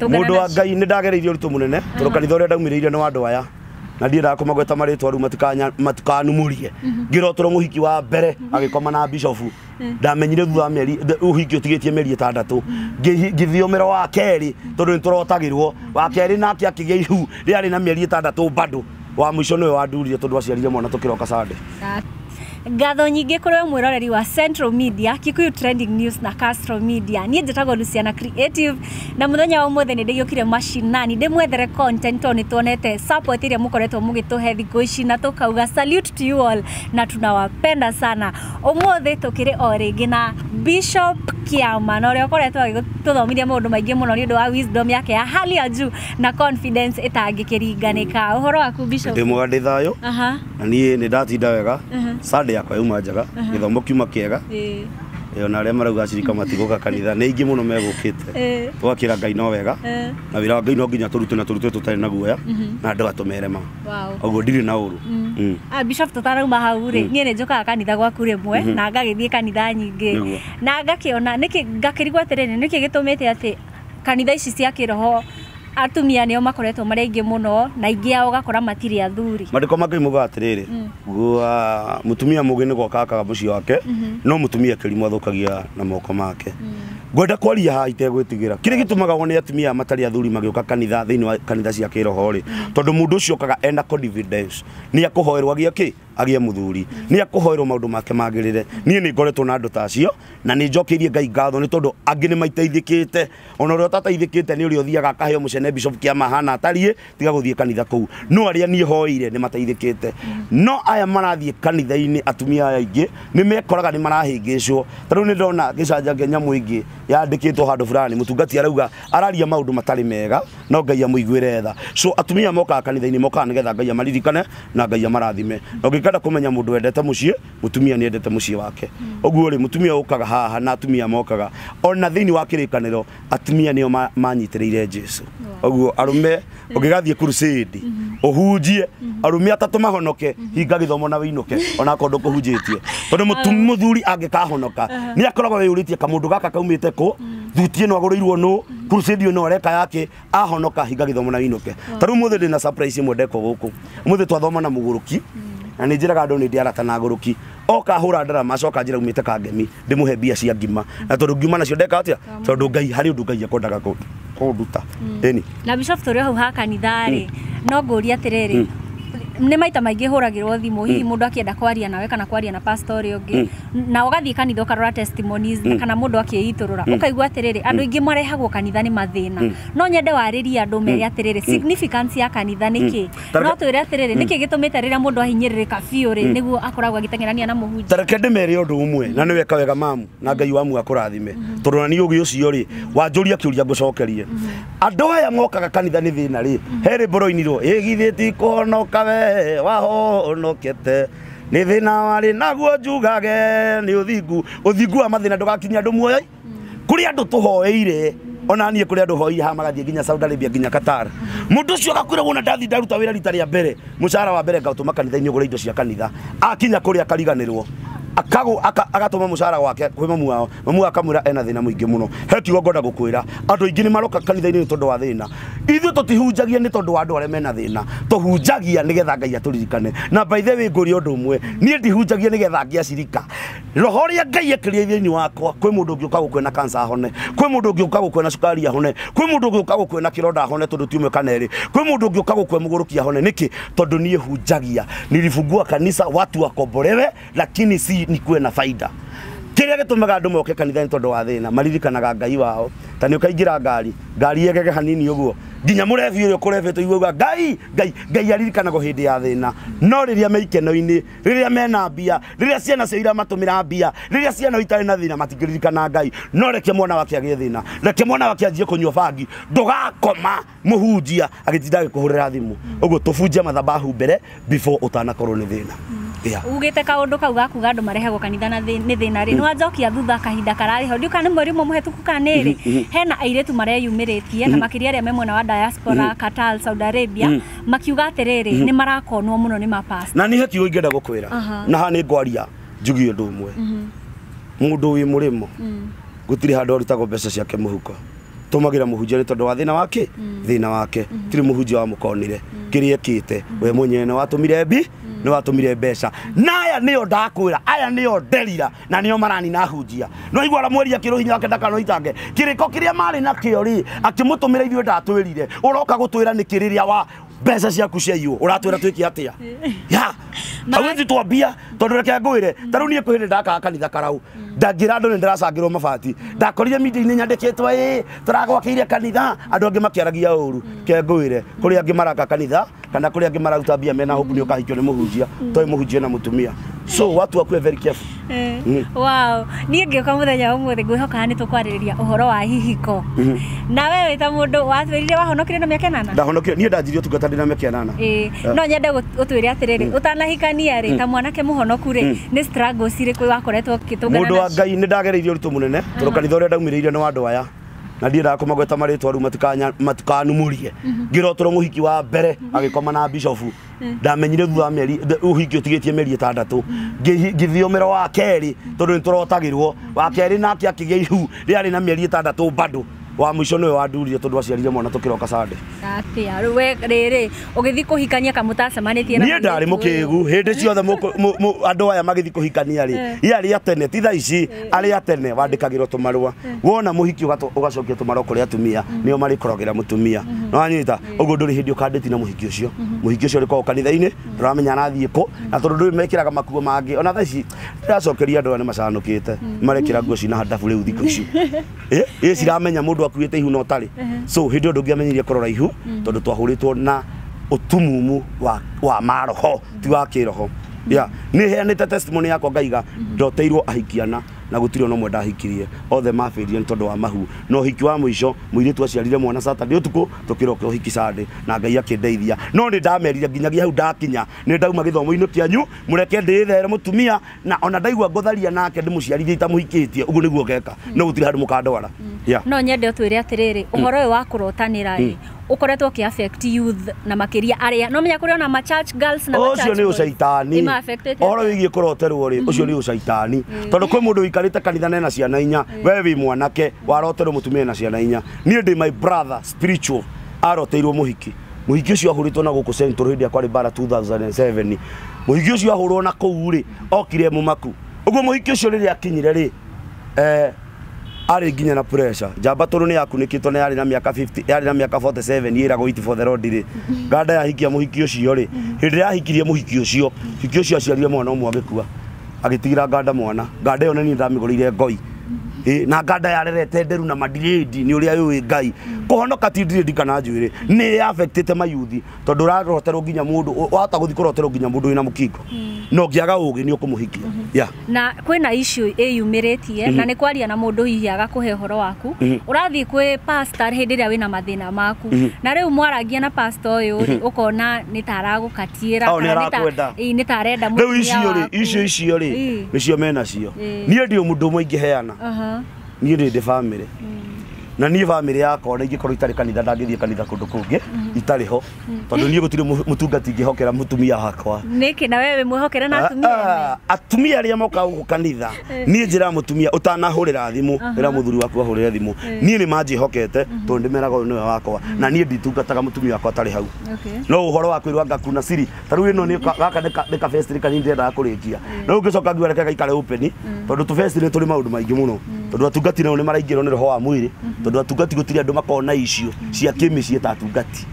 mundu wa Ngai ni ndagereirio ritu munene tondu kanitha uria ndaumiriire ni wa andu aya na ndienda kumagweta maritwa ru matukanumurie ngirotoro muhiki wa mbere agikoma na bishop ndamenyire thutha mieri uhiki utigitie mieri 6 ngithiomero wa keri tondu niturotagirwo wa keri nake akigia ihu riari na mieri 6 bado wa mwisho niwe wandurire tondu aciarire mwana tukiroka Sunday. Ngatho nyingĩ kũrĩ we mwĩroreri wa Central Media, Kikuyu Trending News na Castro Media. Niĩ njĩtagwo Luciana Creative na mũthenya wa ũmũthĩ nĩ ndĩgĩũkire mashinani ndĩmwethere content tondũ nĩtuonete support iria mũkoretwo mũgĩtũhe thikũ ici na tũkauga salute to you all na tunawapenda sana. Ũmũthĩ tũkĩrĩ o rĩngĩ na Bishop Kiama na ũrĩa ũkoretwo agĩtũthomithia maũndũ maingĩ mũno nĩ ũndũ wa wisdom yake ya hali ya juu na confidence ĩtangĩkĩringanĩka. Ũhoro waku Bishop? Ndĩ mwega ndĩ thayũ na niĩ nĩ ndatinda wega Sunday yakwa yuma njaga githomo kiuma kiega na aria marauga cirika matiguka kanitha nĩ ingĩ mũno megũkĩte twakĩra Ngai no wega na wĩra wa Ngai no nginya tũrute na tũrute tũtarĩ na guoya na andũ atũmerema ũguo ndirĩ na ũru. Bishop tũtarauma hau rĩ niĩ nĩ njokaga kanitha gwaku rĩmwe na ngagĩthiĩ kanitha nyingĩ na ngakĩona nĩkĩ ngakĩrigwo atĩrĩrĩ nĩkĩ gĩtũmĩte atĩ kanitha ici cia kĩroho atumia nĩo makoretwo marĩ aingĩ mũno na ingĩ ao gakora matirĩ athuri. Mandĩko ma Ngai moigaga atĩrĩrĩ gwa mũtumia mũgĩ nĩ gwa kakaga mũciĩ wake no mũtumia kĩrimũ athũkagia na moko make. Ngwenda kwaria ha itegwĩtigĩra kĩrĩa gĩtũmaga wone atumia matarĩ athuri magĩũka kanitha thĩinĩ wa kanitha cia kĩroho rĩ tondũ mũndũ ũcio okaga ena confidence nĩ akũhoerwo agĩa kĩ agĩa mũthuri nĩ akũhoerwo maũndũ make magĩrĩre. Niĩ nĩ ngoretwo na andũ tacio na nĩ njokeirie Ngai ngatho nĩ tondũ angĩ nĩ maiteithĩkĩte ona ũrĩa ũtateithĩkĩte nĩ ũrĩa ũthiaga akaheo mũcene Bishop Kiama hana atariĩ tiga gũthiĩ kanitha kũu no arĩa niĩ hoire nĩ mateithĩkĩte no aya marathiĩ kanitha-inĩ atumia aya aingĩ nĩ mekoraga nĩ marahĩngĩcwo tondũ nĩ ndona gĩcanjage nyamũ ingĩ yandĩkĩtwo handũ fulani mũtungati arauga araria maũndũ matarĩ mega no Ngai amũiguĩre tha so atumia mokaga kanitha-inĩ mokaga nĩgetha Ngai amaririkane na Ngai amarathime na ũngĩkenda kũmenya mũndũ wendete mũciĩ mũtumia nĩ endete mũciĩ wake ũguo rĩ mũtumia ũkaga haha na atumia mokaga ona thĩinĩ wa kĩrĩkanĩro atumia nĩo manyitĩrĩire Jesũ ũguo arũme ũngĩgathiĩ crusade ũhunjie arũme atatũ mahonoke hinga gĩthomo na wĩinũke ona akorwo ndũkũhunjĩtie tondũ mũthuri angĩkahonoka nĩ akoragwo wĩyũrĩtie kamũndũ gaka kaumĩte kũ thuti ĩno agũrĩirwo nũ crusade ĩno areka yake ahonoka hinga gĩthomo na wĩinũke. Tarĩu ũmũthĩ ndĩna surprise ĩmwe ndekwo gũkũ ũmũthĩ twathoma na mũgũrũki na nĩ njĩraga andũ nĩ ndĩarata na ngũrũki oka hũra ndarama acoka njĩra umĩte kangemi ndĩmũhe mbia cia ngima na tondũ ngima nacio ndeka atĩa tondũ Ngai harĩ ũndũ Ngai akwendaga kũnduta ĩni. Na Bishop tũrĩ hau ha kanitha rĩ no ngũria atĩrĩrĩ nĩ maita maingĩ hũragĩrwo thimũ hihi mũndũ akĩenda kwaria nawe kana kwaria na pastor ũrĩa ũngĩ na ũgathiĩ kanitha ũkarora testimonies kana mũndũ akĩitũrũra ũkaigua atĩrĩrĩ andũ aingĩ marehagwo kanitha nĩ mathĩna no nyende warĩrie andũ mere atĩrĩrĩ significance ya kanitha nĩkĩ no twĩre atĩrĩrĩ nĩkĩ gĩtũmĩte rĩrĩa mũndũ ahinyĩrĩrĩka biũ rĩ nĩguo akoragwo agĩteng'erania na mũhunjia. Tareke ndĩmere ũndũ ũmwe na nĩ weka wega mamu na Ngai wamu akũrathime tondũ na niĩ ũgĩ ũcio rĩ wanjũria kĩũria ngũcokerie andũ aya mokaga kanitha nĩ thĩna rĩ herĩ mbũro-inirwo ĩgithĩti kũhonoka we wahonokete nĩ thĩna warĩ naguo njugage nĩ ũthingu wa mathĩna ndũgakinyia andũ muoyo kũrĩ andũ tũhoeire ona niĩ kũrĩ andũ hoire ha magathiĩ nginya Saudi Arabia nginya Qatar mũndũ ũcio agakwĩra wona ndathi ndaruta wĩra rita rĩa mbere mũcara wa mbere ngaũtũma kanitha-inĩ ũgũra indo cia kanitha akinya kũrĩa akariganĩrwo agatũma mũcara wake kwĩ mamu wao mamu akamwĩra ena thĩna mũingĩ mũno he kiugo ngona gũkwĩra andũ aingĩ nĩ maroka kanitha-inĩ nĩ tondũ wa thĩna ithuĩ tũtihunjagia nĩ tondũ wa andũ arĩa mena thĩna tũhunjagia nĩgetha Ngai atũririkane na by the way ngũria ũndũ ũmwe niĩ ndihunjagia nĩgetha ngĩacirika roho ũrĩa Ngai ekĩrire thĩinĩ wakwa kwĩ mũndũ ũngĩ ũka gũkwĩna cancer ahone kwĩ mũndũ ũngĩ ũka gũkwĩna cukari ahone kwĩ mũndũ ũngĩ ũka gũkwĩna kĩronda ahone tondũ tiumwe kanerĩ kwĩ mũndũ ũngĩ ũka gũkwĩ mũgũrũki ahone nĩkĩ tondũ niĩ hunjagia nilifungua kanisa watu wakombolewe lakini si nikuwe na faida kĩrĩa gĩtũmaga andũ moke kanitha nĩ tondũ wa thĩna maririkanaga Ngai wao ta nĩ ũkaingĩra ngari yegege hanini ũguo nginya mũrebi ũrĩa ũkũrebete igũga Ngai aririkanaga hĩndĩ ya thĩna no rĩrĩa me ikeno-inĩ rĩrĩa mena mbia rĩrĩa ciana cia ira matũmĩra mbia rĩrĩa ciana itarĩ na thĩna matingĩririkana Ngai no reke mwana wake agĩe thĩna reke mwana wake anjie kũnyua bangi ndũgakoma mũhunjia agĩtinda agĩkũhũrĩra thimũ ũguo tũbunjie mathabahu mbere before ũtanakorwo nĩ thĩna. Ugĩte kaũndũ kau gakuga andũ marehagwo kanitha nĩ thĩna rĩ nĩwanjokia thutha kahinda kararĩ ho ndiũka nĩ mweri ũmwe mũhetũku kanĩrĩ hena airĩtu mareyumĩrĩtie na makĩria arĩa me mwena wa diaspora Qatar Saudi Arabia makiuga atĩrĩrĩ nĩ marakonwo mũno nĩ mapasta na nĩ heki ũingĩenda gũkwĩra na ha nĩ ngwaria njugie ũndũ ũmwe mũndũ wĩ mũrĩmo gũtirĩ handũ arutagwo mbeca ciake mũhuko tumagira muhunjia ni tondu wa thina wake thina wake tiri muhunjia wa mukonire kiria kite we mwenyewe watumire ni watumire mbeca naya niyo ndakwira aya niyo nderira na niyo marani na hunjia no igwara mweri akiruhinya wake ndakano itange kiriko kiria mari na kiori akimutumira ithio ndatwirire uroka gutwira ni kiriria wa mbeca ciaku ciaiywo uratwira twiki atia ya awezi twambia tondu reke ngwire taru nie kwihinde ndaka kanitha karau ndangira andu ni ndiracangirwo mabati ndakorire media-ini nyandikitwe turagwakiire kanitha andu angi makiaragia uru ke ngwire kuri angi maraka kanitha kana kuri angi mararuta mbia mena hope ni ukahikio ni muhunjia toi muhunjia na mutumia so watu akue very careful wow nie ngioka muthenya umwe ngwihoka ni tukwariria uhoro wa hihiko na wewe ta mundu watwirire wahonokire na miaka 8 ndahonokire nie ndanjirio tungata ndina miaka 8 no nyende utwire atiriri utanahikania ri ta mwanake muhonoku ri ni struggle cire kwi wakoretwo kitungana mundu wa Ngai ni ndagereirio ritu munene turukanitha uria ndaumireirio ni wandu aya na ndienda kumagweta maritwa ru matukanumurie ngirotoro muhiki wa mbere agikoma na bishop ndamenyire thutha mieri uhiki utigitie mieri 6 ngithiomero wa keri tondu niturotagirwo wa keri nake akigia ihu riari na mieri 6 bado wa mwisho niwe wandurire tondu aciarire mwana tukiroka Sunday atia we riri ugithi kuhikania kamutacemanitie nie ndari mukigu hindi ciothe andu aya magithi kuhikania ri iari atene ti thaici ari atene wandikagirwo tumarua wona muhiki ugacokia tumarua kuri atumia nio mari korogira mutumia no anyita uguo nduri hindi ukanditi na muhiki ucio ri kwa kanitha-ini turamenya nathie ko na tondu nduri mekiraga makuo mangi ona thaici ndacokeria andu aya ni macanukite marekira nguo cina hadabu riu thikũ ici ciramenya mundu akuite ihu no tari so hindi ndu ngiamenyirie kurora ihu tondu twahuritwo na utumumu wa maroho ti wa kiroho ya ni heanite testimony yakwa ngaiga ndoteirwo ahikiana na gutiri no mwenda hikirie othe mafirie tondu wa mahu no hiki wa mwisho muiritu aciarire mwana Saturday utuku tukiroka hiki Sunday na Ngai akindeithia no ni ndamerire nginyagia hau ndakinya ni ndauma githomo-ini kianyu mureke ndithere mutumia na ona ndaigua ngotharia nake ndimuciarithie itamuhikitie uguo niguo geka no gutiri handu mukandwara no nyende utwire atiriri uhoro uyu wa kurotanira ukoretwo ki affect youth na makiria aria no menya kuri ona ma church girls na ucio ni ucaitani uhoro wigie kuroterwo ri ucio ni ucaitani tondu kwi mundu wikarite kanitha na ciana 4 we wi mwanake waroterwo mutumia na ciana 4 nie ndi my brother spiritual aroteirwo muhiki ucio ahuritwo na guku Central hindi akwari bara 2007 muhiki ucio ahurwo na kuu ri okire mumaku uguo muhiki ucio riri akinyire ri ari nginya na pressure jamba toro ni yakunikitwo na yari na miaka 50 yari na miaka 47 yira go eat for the road ri ganda ya hikia muhiki ucio ri hindi ya hikirie muhiki ucio aciarire mwana umwe agikua agitigira ganda mwana ganda yo ni ndamigurire ngoi na ganda yarerete nderu na madiredi ni uria yui Ngai kuhonoka ti diredi kana njwire ni affectete mayuthi tondu raroterwo nginya mundu wata guthi kuroterwo nginya mundu ina mukingo no ngiaga ugi ni ukumuhikia na kwina issue eyumiritie na ni kwaria na mundu hihi agakuhe horo waku urathi kwi pastor hindi ria wina mathina maku na riu mwaragia na pastor uyu ukona ni taragukatiira kana ni tarenda mundu icio ri nicio mena cio nie ndio mundu mwingi heana nie ndi family na nie family yakwa ingikorwo itari kanitha ndangithie kanitha kundu kungi itari ho tondu nie gutire mutungati ngihokera mutumia hakwa niki na wewe mwihokera na atumia aria moka guku kanitha nie njira mutumia utanahurira thimu ira muthuri waku ahurire thimu nie ni manjihokete tondu ndimeraga niwe wakwa na nie nditungataga mutumia wakwa atari hau no uhoro wa kwirwa ngakuna siri taru ino ni gaka nika festri kanini ndenda kurikia no ngicoka ngwira reke gaikare open tondu tu festri turi maundu maingi muno tondu atungati nao ni maraingirwo ni roho wa mwiri tondu atungati gutiri andu makona icio cia kimici ta atungati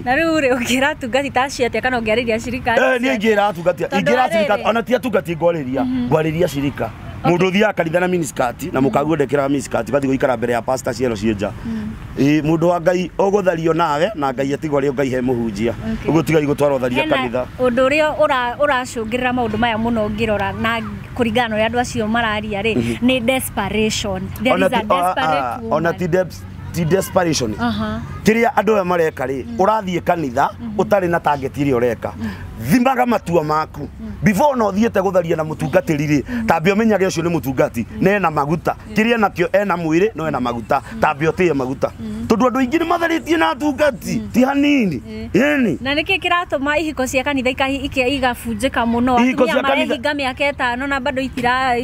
na riu ri ukira atungati ta ciate kana ungeriria shirika ni ngira atungati shirika ona ti atungati ngwariria shirika mundu thia kanitha na miniskirt na mukagu ndekera miniskirt gathi guikara mbere ya pastor ciero cienja mundu wa Ngai uguthario nawe na Ngai atigwo ri Ngai he muhunjia uguo tigai gutwara utharia kanitha undu uria uracungirira maundu maya muno ngirora na kuringana uri andu acio mararia ri ni desperation there is a desperate ona ti desperation kiria andu aya mareka ri urathie kanitha utari na target iri ureka thimaga matua maku before no thiete gutharia na mutungatiri ri tambe omenyage ucio ni mutungati ne na maguta kiria nakio ena mwiri no ena maguta tambe otie maguta tondu andu ingi ni matharitie na tungati ti hanini yani na niki kiratuma ihiko cia kanitha igabunjika muno atumia marehinga miaka 5 na bado itira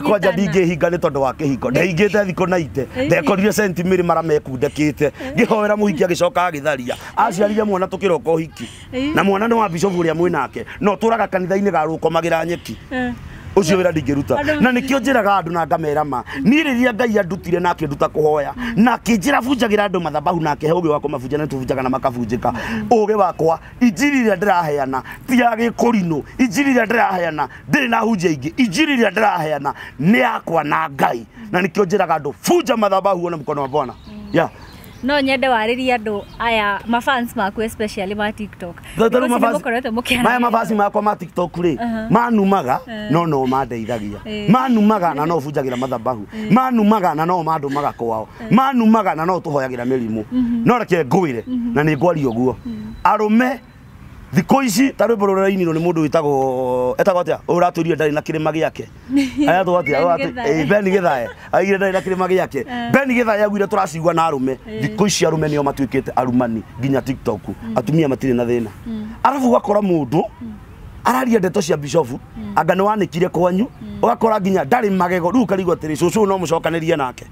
kwanja ndingihinga ni tondu wa kihiko ndehingite thiko na ite ndekorire sentimiri mara mekundekite ngihoera muhiki agicoka agitharia aciarire mwana tukiroko hiki na mwana ni wa bishop uria mwinake no turaga kanitha-ini garukomagira nyeki ucio wira ndingiruta na nikio njiraga andu na ngamera ma ni riria Ngai andutire na akinduta kuhoya na kinjira bunjagira andu mathabahu na kehe ugi wako mabunja na tubunjaga na makabunjika ugi wakwa injiri ria ndiraheana ti ya gikurino injiri ria ndiraheana ndiri na hunjia ingi injiri ria ndiraheana ni yakwa na Ngai na nikio njiraga andu bunja mathabahu na mkono wa Bwana no nyende wariria andu aya mafans maku especially ma TikTok maya mafans makwa ma TikTok ri manumaga no mandeithagia manumaga na no bunjagira mathabahu manumaga na no mandumaga kwao manumaga na no tuhoyagira mirimu no reke ngwire na ni ngwari uguo arume thiko ici ta rwimbo ruraini no ni mundu witagwo atia uraturia ndari na kirima giake aya twatia Ben Githae aire ndari na kirima giake Ben Githae agwire turacigwa na arume thiko ici arume nio matuikite arumani nginya TikTok atumia matire na thina arafu gwakora mundu araria ndeto cia bishop anga ni wanikire kwanyu ugakora nginya ndari magego riu karigwo tiri cucu no mucokanirie nake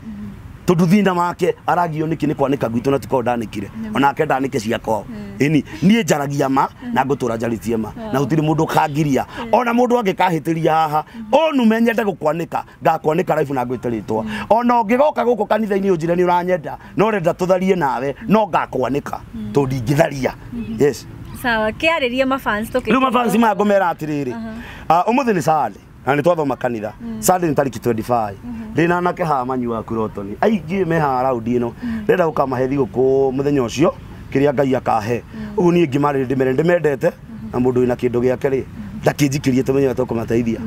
tondu thinda make aragio niki ni kwanika gwitu na tuko ndanikire onake ndanike cia kwao ini nie njaragia ma na ngutura njaritie ma na utiri mundu kangiria ona mundu angikahitiria haha onu menyende gukwanika ngakwanika live na ngwitiritwa ona ungigoka guku kanitha-ini unjire ni uranyenda no renda tutharie nawe no ngakwanika tondu ingitharia yes sawa kiaririe mafans tuki riu mafans magomera atiriri umuthi ni sale na ni twathoma kanitha sale ni tariki 25 ndina nake ha manyu wa kurotoni aingi me ha round ino ndenda ukamahe thiguku muthenya ucio kiria Ngai akahe ugu ni ngimari ndimendete na mundu ina kindu giake ri ndakinjikirie tumenye tukumateithia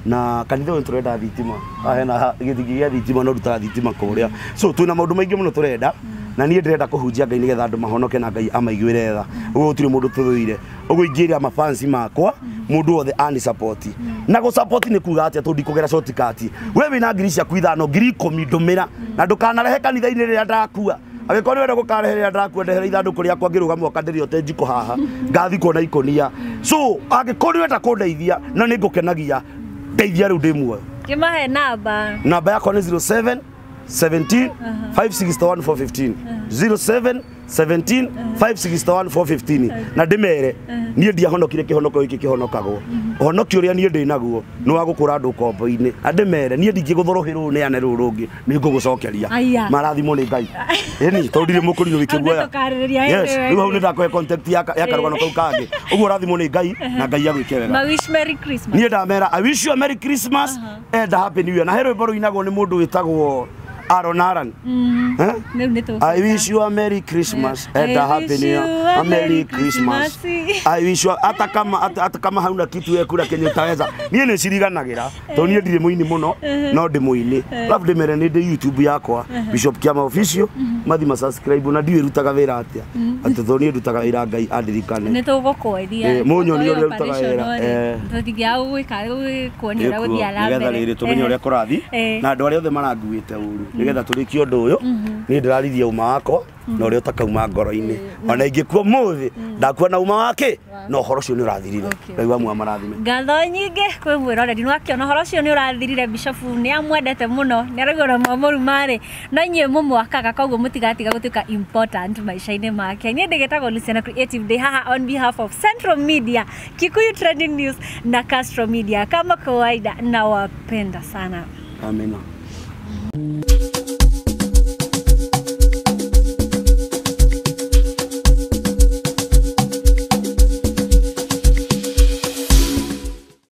na kanitha wetu turenda thitima hena githigi gia thitima no ruta thitima kuria so twina maundu maingi muno turenda na nie ndirenda kuhunjia Ngai nigetha andu mahonoke na Ngai amaiguire tha ugu gutire mundu tuthuire ugu ingiria mafans makwa mundu othe ani support na go support ni kuga atia tundi kugera shortcut we wina ngiri cia kuithano ngiri 10 ndumira na ndukanarehe kanitha-ini riria ndakua agikoni wenda gukarehe riria ndakua ndehere ithanduku riakwa ngirugamwo kandirio te njiko haha ngathi kuona ikonia so agikoni wenda kundeithia na ni ngukenagia ndeithia riu ndimwe kimahe namba yakwa ni 07 17 561 415 07 17 561 415 na ndimere nie ndiahonokire kihonoko iki kihonokagwo honoki uria nie ndi naguo ni wa gukura andu kombo-ini andimere nie ndingiguthorohirwo ni ane rurungi ni ngugucokeria marathimo ni Ngai eni tondire mukurino wikiguoya yes riu hau ni ndakwe contact ya karugano kau kangi uguo rathimo ni Ngai na Ngai agwike wega ma wish merry Christmas nie ndamera I wish you a merry Christmas and a happy new year na hero boro inagwo ni mundu witagwo Aaron I wish you a merry Christmas and a happy new year a merry Christmas I wish you hata kama hauna kitu ya kula kenye utaweza nie ni ciriganagira to nie ndire muini muno no ndi muini love de mere ndi YouTube yakwa Bishop Kiama official mathi subscribe na ndiwe rutaga wira atia ati to nie rutaga wira Ngai andirikane ni tugukoeria munyo ni uri rutaga wira tutigia gwika kuonera guthia lambe nigetha riri tumenye uria kurathi na andu aria othe maranguite uru nigetha turikio ndu uyu ni ndirarithia uma wako no ri utakauma ngoro-ini ona ingikuo muthi ndakua na uma wake no horo cio ni urathirire Ngai wa mwa marathime ngatho nyingi kwi mwiroreri no akiona horo cio ni urathirire Bishop ni amwendete muno ni aragora mamuru mari no inyue mumwakaga koguo mutigatiga gutuika important maisha-ini make ni ndigitagwo Luciana Creative Day haha on behalf of Central Media Kikuyu Trending News na Castro Media kama kawaida na wapenda sana amina